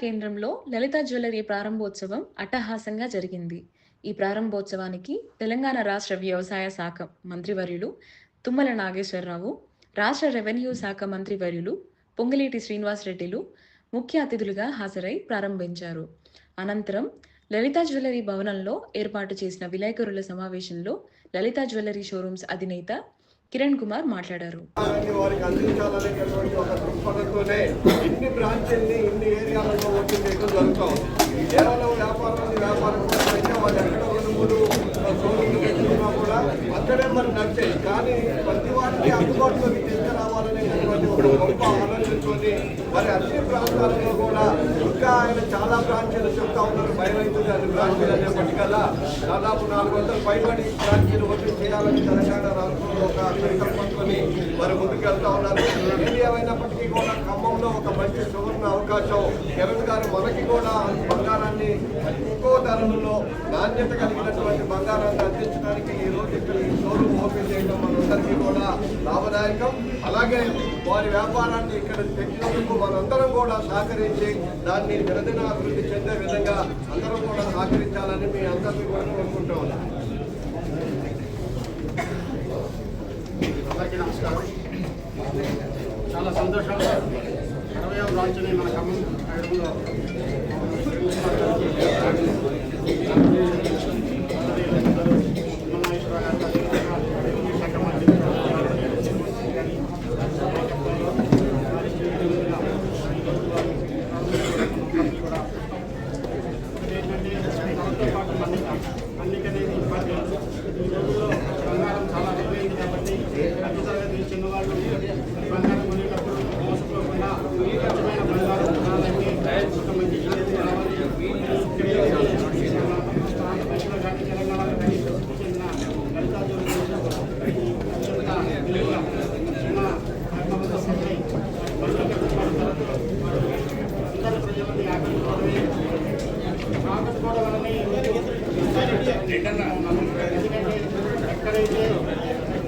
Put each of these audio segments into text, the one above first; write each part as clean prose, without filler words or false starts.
కేంద్రంలో లలిత జ్యువెలరీ ప్రారంభోత్సవం అట్టహాసంగా జరిగింది. ఈ ప్రారంభోత్సవానికి తెలంగాణ రాష్ట్ర వ్యవసాయ శాఖ మంత్రివర్యులు తుమ్మల నాగేశ్వరరావు, రాష్ట్ర రెవెన్యూ శాఖ మంత్రివర్యులు పొంగులేటి శ్రీనివాసరెడ్డిలు ముఖ్య అతిథులుగా హాజరై ప్రారంభించారు. అనంతరం లలిత జ్యువెలరీ భవనంలో ఏర్పాటు చేసిన విలేకరుల సమావేశంలో లలిత జ్యువెలరీ షోరూమ్స్ అధినేత కిరణ్ కుమార్ మాట్లాడారు. వారికి అందించాలనేటటువంటి ఒక దృక్పథంతోనే ఇన్ని బ్రాంచెల్ని ఇన్ని ఏరియాలలో ఓపెన్ చేయడం జరుగుతాం. కేవలం వ్యాపారం కోసం అయితే వాళ్ళు ఎక్కడ 2-3 షోరూమ్లు పెట్టుకున్నా కూడా అక్కడే మరి నచ్చాయి. కానీ ప్రతి వాటికి అందుబాటులోకి తీసుకురావాలనేటటువంటి ఒక గొప్ప ఆలోచనతోని మరి అన్ని ప్రాంతాలలో కూడా ఇంకా ఆయన చాలా బ్రాంచీలు చెప్తా ఉన్నారు. 25 బ్రాంచీలు అనేప్పటికల్లా దాదాపు 400 పైబడి బ్రాంచీలు ఓపెన్ చేయాలని తెలంగాణ రాష్ట్రంలో ఒక సంకల్పంతోని మరి ముందుకెళ్తా ఉన్నారు. ఏది ఏమైనప్పటికీ కూడా ఖమ్మంలో ఒక మంచి సువర్ణ అవకాశం కిరణ్ గారు మనకి కూడా బంగారాన్ని ఎక్కువ ధరలలో నాణ్యత కలిగినటువంటి బంగారాన్ని అందించడానికి ఈ రోజు ఇక్కడ ఈ షోరూమ్ ఓపెన్ చేయడం మనందరికీ కూడా లాభదాయకం. అలాగే వారి వ్యాపారాన్ని ఇక్కడ తెచ్చినందుకు మనందరం కూడా సహకరించి దాన్ని దినదిన అభివృద్ధి చెందే విధంగా అందరం కూడా సహకరించాలని మీ అందరినీ కూడా కోరుకుంటూ ఉన్నాం. అందరికీ నమస్కారం. చాలా సంతోషం. 60వ బ్రాంచ్ని మన ఖమ్మం నగరంలో బంగారం చాలా ఎక్కువైంది కాబట్టి తరగతి చిన్నవాళ్ళు బంగారం కొనేటప్పుడు మోసపోకుండా స్వచ్ఛమైన బంగారం కొనాలంటే ఒక మంచి చేతి రావాలి. రాష్ట్రంలో కానీ తెలంగాణలో కానీ చెందిన లలితా జ్యువెలరీ చిన్న ఇతర ప్రజలని ఆకట్టుకోవడం వల్లనే ఎందుకంటే ఎక్కడైతే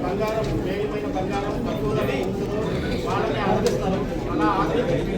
బంగారం వేయమైన బంగారం తక్కువలోనే ఉంటుందో వాళ్ళని ఆదరిస్తారు. అలా ఆదరించి